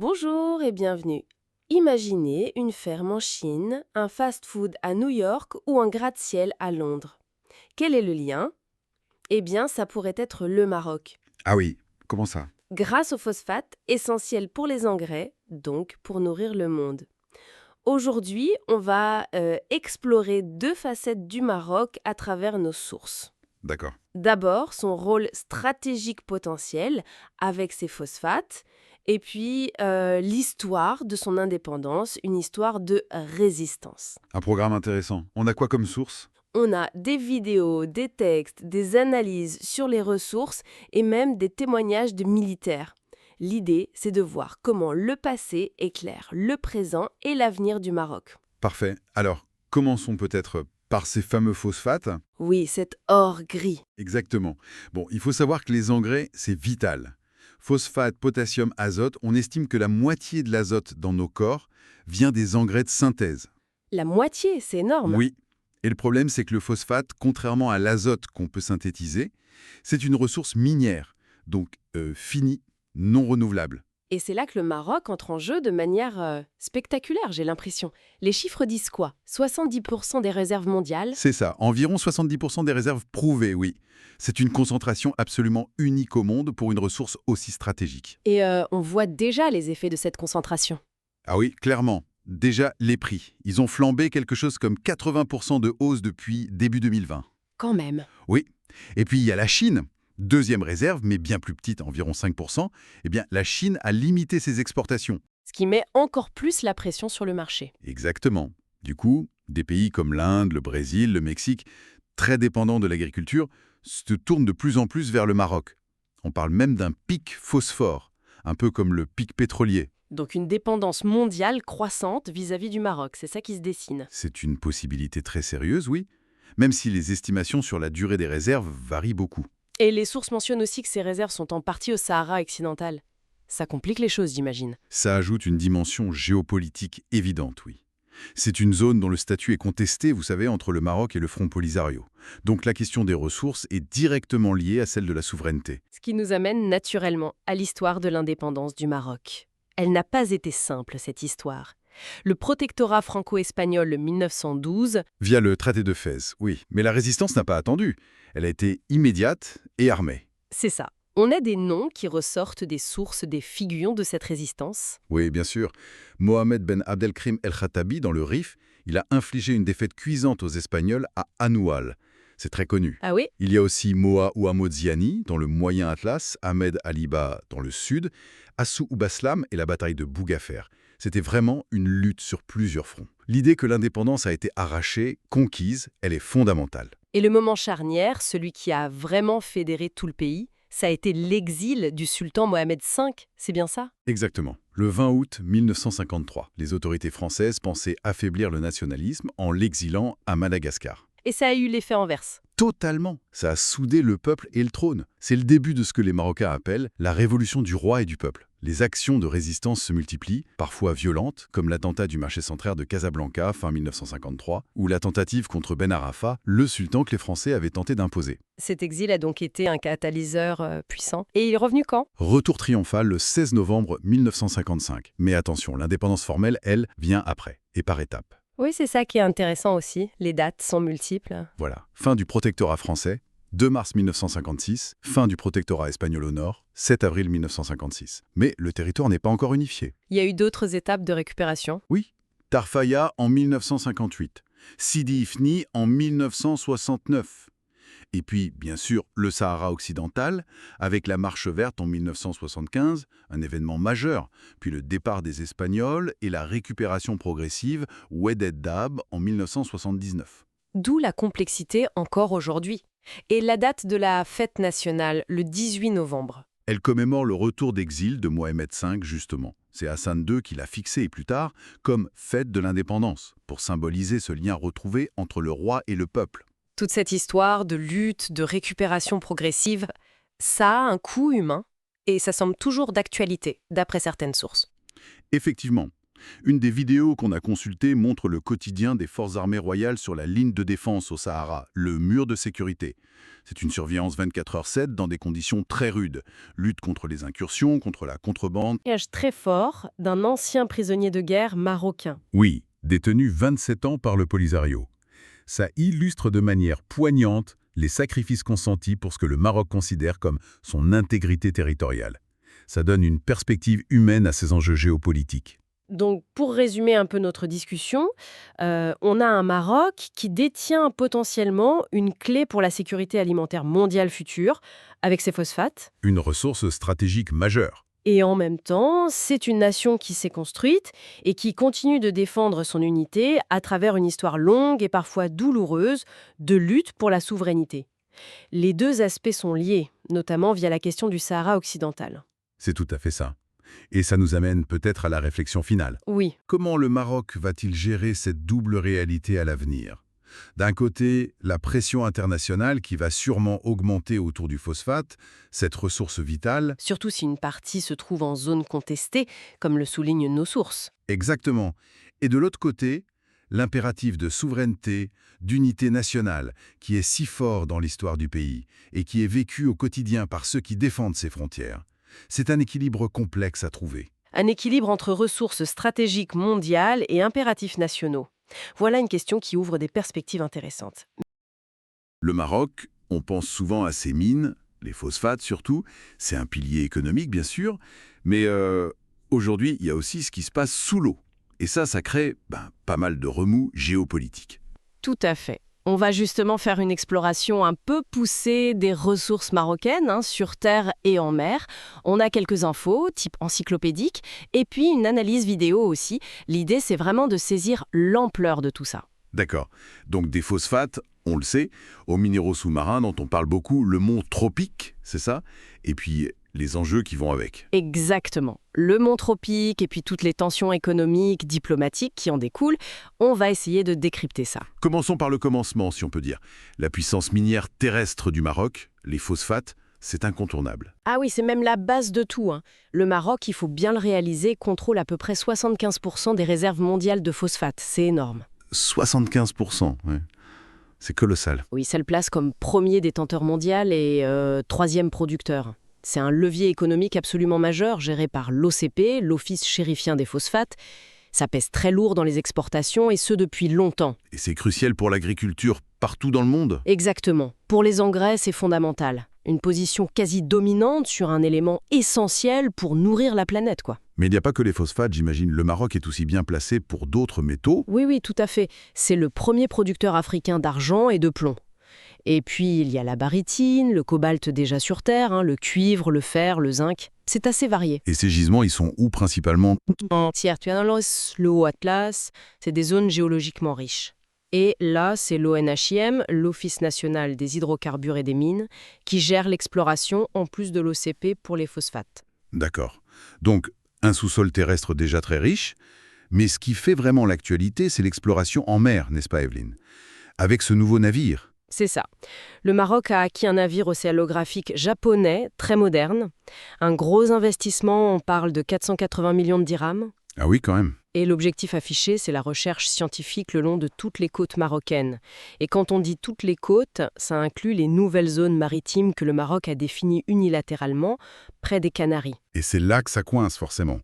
Bonjour et bienvenue. Imaginez une ferme en Chine, un fast-food à New York ou un gratte-ciel à Londres. Quel est le lien? Eh bien, ça pourrait être le Maroc. Ah oui, comment ça? Grâce au phosphate, essentiel pour les engrais, donc pour nourrir le monde. Aujourd'hui, on va explorer deux facettes du Maroc à travers nos sources. D'accord. D'abord, son rôle stratégique potentiel avec ses phosphates, et puis l'histoire de son indépendance, une histoire de résistance. Un programme intéressant. On a quoi comme source? On a des vidéos, des textes, des analyses sur les ressources et même des témoignages de militaires. L'idée, c'est de voir comment le passé éclaire le présent et l'avenir du Maroc. Parfait. Alors, commençons peut-être par ces fameux phosphates. Oui, cet or gris. Exactement. Bon, il faut savoir que les engrais, c'est vital. Phosphate, potassium, azote, on estime que la moitié de l'azote dans nos corps vient des engrais de synthèse. La moitié, c'est énorme. Oui. Et le problème, c'est que le phosphate, contrairement à l'azote qu'on peut synthétiser, c'est une ressource minière, donc finie, non renouvelable. Et c'est là que le Maroc entre en jeu de manière spectaculaire, j'ai l'impression. Les chiffres disent quoi? 70% des réserves mondiales? C'est ça, environ 70% des réserves prouvées, oui. C'est une concentration absolument unique au monde pour une ressource aussi stratégique. Et on voit déjà les effets de cette concentration. Ah oui, clairement. Déjà, les prix. Ils ont flambé quelque chose comme 80% de hausse depuis début 2020. Quand même. Oui. Et puis il y a la Chine. Deuxième réserve, mais bien plus petite, environ 5%. Eh bien, la Chine a limité ses exportations. Ce qui met encore plus la pression sur le marché. Exactement. Du coup, des pays comme l'Inde, le Brésil, le Mexique, très dépendants de l'agriculture, se tournent de plus en plus vers le Maroc. On parle même d'un pic phosphore, un peu comme le pic pétrolier. Donc une dépendance mondiale croissante vis-à-vis du Maroc, c'est ça qui se dessine. C'est une possibilité très sérieuse, oui, même si les estimations sur la durée des réserves varient beaucoup. Et les sources mentionnent aussi que ces réserves sont en partie au Sahara occidental. Ça complique les choses, j'imagine. Ça ajoute une dimension géopolitique évidente, oui. C'est une zone dont le statut est contesté, vous savez, entre le Maroc et le Front Polisario. Donc la question des ressources est directement liée à celle de la souveraineté. Ce qui nous amène naturellement à l'histoire de l'indépendance du Maroc. Elle n'a pas été simple, cette histoire. Le protectorat franco-espagnol de 1912, Via le traité de Fès, oui. Mais la résistance n'a pas attendu. Elle a été immédiate et armée. c'est ça. On a des noms qui ressortent des sources des figurants de cette résistance. Oui, bien sûr. Mohamed Ben Abdelkrim El-Khattabi, dans le Rif, il a infligé une défaite cuisante aux Espagnols à Anoual. C'est très connu. Ah oui? Il y a aussi Moa Ouamodziani, dans le Moyen Atlas, Ahmed Aliba, dans le Sud, Assou Oubaslam et la bataille de Bougafer. C'était vraiment une lutte sur plusieurs fronts. L'idée que l'indépendance a été arrachée, conquise, elle est fondamentale. Et le moment charnière, celui qui a vraiment fédéré tout le pays, ça a été l'exil du sultan Mohamed V, c'est bien ça? Exactement. Le 20 août 1953, les autorités françaises pensaient affaiblir le nationalisme en l'exilant à Madagascar. Et ça a eu l'effet inverse. Totalement. Ça a soudé le peuple et le trône. C'est le début de ce que les Marocains appellent la révolution du roi et du peuple. Les actions de résistance se multiplient, parfois violentes, comme l'attentat du marché centraire de Casablanca fin 1953, ou la tentative contre Ben Arafat, le sultan que les Français avaient tenté d'imposer. Cet exil a donc été un catalyseur puissant. Et il est revenu quand? Retour triomphal le 16 novembre 1955. Mais attention, l'indépendance formelle, elle, vient après, et par étapes. Oui, c'est ça qui est intéressant aussi. Les dates sont multiples. Voilà, fin du protectorat français, 2 mars 1956, fin du protectorat espagnol au nord, 7 avril 1956. Mais le territoire n'est pas encore unifié. Il y a eu d'autres étapes de récupération. Oui, Tarfaya en 1958, Sidi Ifni en 1969. Et puis, bien sûr, le Sahara occidental, avec la Marche verte en 1975, un événement majeur, puis le départ des Espagnols et la récupération progressive Oued Dab en 1979. D'où la complexité encore aujourd'hui. Et la date de la fête nationale, le 18 novembre. Elle commémore le retour d'exil de Mohamed V, justement. C'est Hassan II qui l'a fixé, et plus tard, comme fête de l'indépendance, pour symboliser ce lien retrouvé entre le roi et le peuple. Toute cette histoire de lutte, de récupération progressive, ça a un coût humain et ça semble toujours d'actualité, d'après certaines sources. Effectivement, Une des vidéos qu'on a consultées montre le quotidien des forces armées royales sur la ligne de défense au Sahara, le mur de sécurité. C'est une surveillance 24h/7 dans des conditions très rudes. Lutte contre les incursions, contre la contrebande. Témoignage très fort d'un ancien prisonnier de guerre marocain. Oui, détenu 27 ans par le Polisario. Ça illustre de manière poignante les sacrifices consentis pour ce que le Maroc considère comme son intégrité territoriale. Ça donne une perspective humaine à ces enjeux géopolitiques. Donc, pour résumer un peu notre discussion, on a un Maroc qui détient potentiellement une clé pour la sécurité alimentaire mondiale future, avec ses phosphates. Une ressource stratégique majeure. Et en même temps, c'est une nation qui s'est construite et qui continue de défendre son unité à travers une histoire longue et parfois douloureuse de lutte pour la souveraineté. Les deux aspects sont liés, notamment via la question du Sahara occidental. C'est tout à fait ça. Et ça nous amène peut-être à la réflexion finale. Oui. Comment le Maroc va-t-il gérer cette double réalité à l'avenir ? D'un côté, la pression internationale qui va sûrement augmenter autour du phosphate, cette ressource vitale. Surtout si une partie se trouve en zone contestée, comme le soulignent nos sources. Exactement. Et de l'autre côté, l'impératif de souveraineté, d'unité nationale, qui est si fort dans l'histoire du pays et qui est vécu au quotidien par ceux qui défendent ses frontières. C'est un équilibre complexe à trouver. Un équilibre entre ressources stratégiques mondiales et impératifs nationaux. Voilà une question qui ouvre des perspectives intéressantes. Le Maroc, on pense souvent à ses mines, les phosphates surtout. C'est un pilier économique, bien sûr. Mais aujourd'hui, il y a aussi ce qui se passe sous l'eau. Et ça crée pas mal de remous géopolitiques. Tout à fait. On va justement faire une exploration un peu poussée des ressources marocaines, sur terre et en mer. On a quelques infos, type encyclopédique, et puis une analyse vidéo aussi. L'idée, c'est vraiment de saisir l'ampleur de tout ça. D'accord. Donc des phosphates, on le sait, aux minéraux sous-marins dont on parle beaucoup, le mont Tropique, c'est ça? Et puis les enjeux qui vont avec. Exactement. Le mont Tropique et puis toutes les tensions économiques, diplomatiques qui en découlent, on va essayer de décrypter ça. Commençons par le commencement, si on peut dire. La puissance minière terrestre du Maroc, les phosphates, c'est incontournable. Ah oui, c'est même la base de tout. Le Maroc, il faut bien le réaliser, contrôle à peu près 75% des réserves mondiales de phosphate. C'est énorme. 75%, ouais. C'est colossal. Oui, ça le place comme premier détenteur mondial et troisième producteur. C'est un levier économique absolument majeur géré par l'OCP, l'Office chérifien des phosphates. Ça pèse très lourd dans les exportations et ce depuis longtemps. Et c'est crucial pour l'agriculture partout dans le monde. Exactement. Pour les engrais, c'est fondamental. Une position quasi dominante sur un élément essentiel pour nourrir la planète, quoi. Mais il n'y a pas que les phosphates, j'imagine. Le Maroc est aussi bien placé pour d'autres métaux. Oui, tout à fait. C'est le premier producteur africain d'argent et de plomb. Et puis, il y a la barytine, le cobalt déjà sur Terre, le cuivre, le fer, le zinc. C'est assez varié. Et ces gisements, ils sont où principalement? Le Haut Atlas, c'est des zones géologiquement riches. Et là, c'est l'ONHIM, l'Office national des hydrocarbures et des mines, qui gère l'exploration en plus de l'OCP pour les phosphates. D'accord. Donc, un sous-sol terrestre déjà très riche. Mais ce qui fait vraiment l'actualité, c'est l'exploration en mer, n'est-ce pas, Evelyne? Avec ce nouveau navire. C'est ça. Le Maroc a acquis un navire océanographique japonais, très moderne. Un gros investissement, on parle de 480 millions de dirhams. Ah oui, quand même. Et l'objectif affiché, c'est la recherche scientifique le long de toutes les côtes marocaines. Et quand on dit toutes les côtes, ça inclut les nouvelles zones maritimes que le Maroc a définies unilatéralement, près des Canaries. Et c'est là que ça coince, forcément.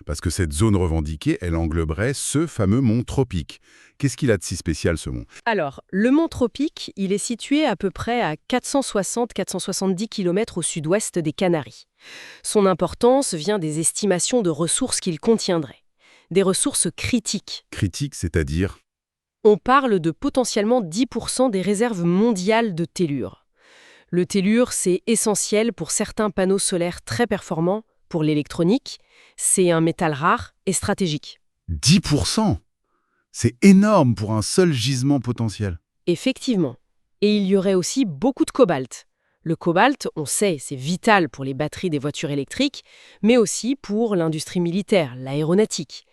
Parce que cette zone revendiquée, elle engloberait ce fameux mont Tropique. Qu'est-ce qu'il a de si spécial, ce mont? Alors, le mont Tropique, il est situé à peu près à 460-470 km au sud-ouest des Canaries. Son importance vient des estimations de ressources qu'il contiendrait. Des ressources critiques. Critique, c'est-à-dire? On parle de potentiellement 10% des réserves mondiales de tellure. Le tellure, c'est essentiel pour certains panneaux solaires très performants, pour l'électronique. C'est un métal rare et stratégique. 10%? C'est énorme pour un seul gisement potentiel. Effectivement. Et il y aurait aussi beaucoup de cobalt. Le cobalt, on sait, c'est vital pour les batteries des voitures électriques, mais aussi pour l'industrie militaire, l'aéronautique.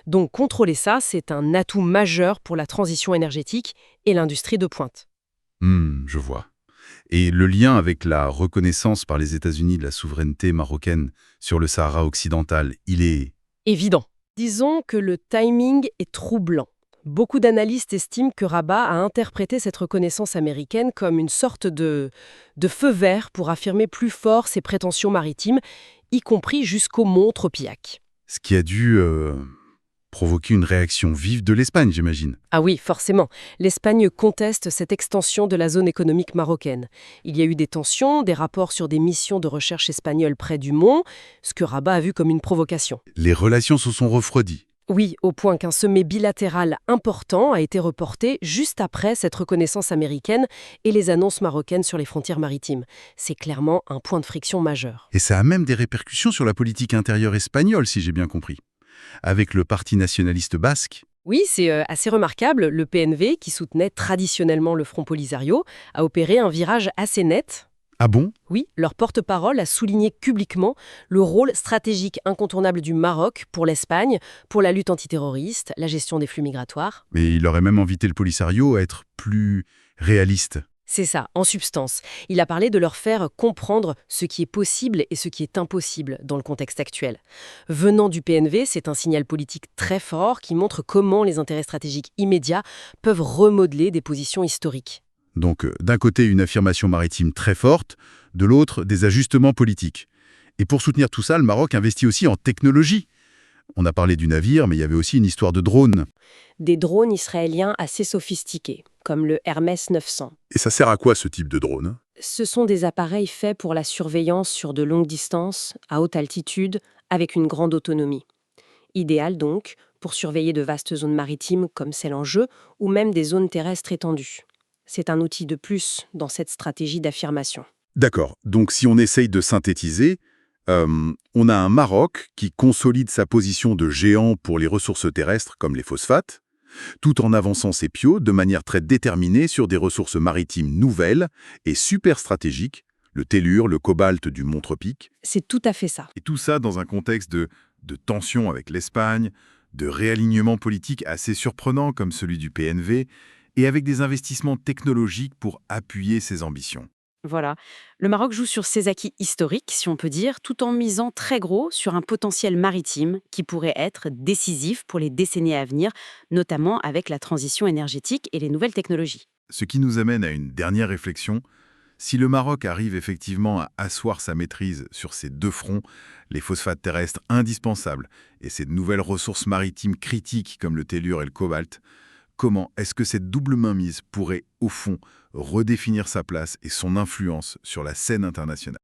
Donc contrôler ça, c'est un atout majeur pour la transition énergétique et l'industrie de pointe. Je vois. Et le lien avec la reconnaissance par les États-Unis de la souveraineté marocaine sur le Sahara occidental, il est... Évident. Disons que le timing est troublant. Beaucoup d'analystes estiment que Rabat a interprété cette reconnaissance américaine comme une sorte de feu vert pour affirmer plus fort ses prétentions maritimes, y compris jusqu'au mont Tropiac. Ce qui a dû provoquer une réaction vive de l'Espagne, j'imagine. Ah oui, forcément. L'Espagne conteste cette extension de la zone économique marocaine. Il y a eu des tensions, des rapports sur des missions de recherche espagnoles près du mont, ce que Rabat a vu comme une provocation. Les relations se sont refroidies. Oui, au point qu'un sommet bilatéral important a été reporté juste après cette reconnaissance américaine et les annonces marocaines sur les frontières maritimes. C'est clairement un point de friction majeur. Et ça a même des répercussions sur la politique intérieure espagnole, si j'ai bien compris. Avec le parti nationaliste basque. Oui, c'est assez remarquable. Le PNV, qui soutenait traditionnellement le Front Polisario, a opéré un virage assez net. Ah bon? Oui, leur porte-parole a souligné publiquement le rôle stratégique incontournable du Maroc pour l'Espagne, pour la lutte antiterroriste, la gestion des flux migratoires. Mais il aurait même invité le Polisario à être plus réaliste. C'est ça, en substance. Il a parlé de leur faire comprendre ce qui est possible et ce qui est impossible dans le contexte actuel. Venant du PNV, c'est un signal politique très fort qui montre comment les intérêts stratégiques immédiats peuvent remodeler des positions historiques. Donc, d'un côté, une affirmation maritime très forte, de l'autre, des ajustements politiques. Et pour soutenir tout ça, le Maroc investit aussi en technologie. On a parlé du navire, mais il y avait aussi une histoire de drones. Des drones israéliens assez sophistiqués, comme le Hermès 900. Et ça sert à quoi, ce type de drone? Ce sont des appareils faits pour la surveillance sur de longues distances, à haute altitude, avec une grande autonomie. Idéal donc pour surveiller de vastes zones maritimes comme celle en jeu, ou même des zones terrestres étendues. C'est un outil de plus dans cette stratégie d'affirmation. D'accord, donc si on essaye de synthétiser, on a un Maroc qui consolide sa position de géant pour les ressources terrestres comme les phosphates, tout en avançant ses pions de manière très déterminée sur des ressources maritimes nouvelles et super stratégiques, le tellure, le cobalt du mont Tropique. C'est tout à fait ça. Et tout ça dans un contexte de tension avec l'Espagne, de réalignement politique assez surprenant comme celui du PNV, et avec des investissements technologiques pour appuyer ses ambitions. Voilà. Le Maroc joue sur ses acquis historiques, si on peut dire, tout en misant très gros sur un potentiel maritime qui pourrait être décisif pour les décennies à venir, notamment avec la transition énergétique et les nouvelles technologies. Ce qui nous amène à une dernière réflexion. Si le Maroc arrive effectivement à asseoir sa maîtrise sur ces deux fronts, les phosphates terrestres indispensables et ces nouvelles ressources maritimes critiques comme le tellure et le cobalt, comment est-ce que cette double mainmise pourrait, au fond, redéfinir sa place et son influence sur la scène internationale?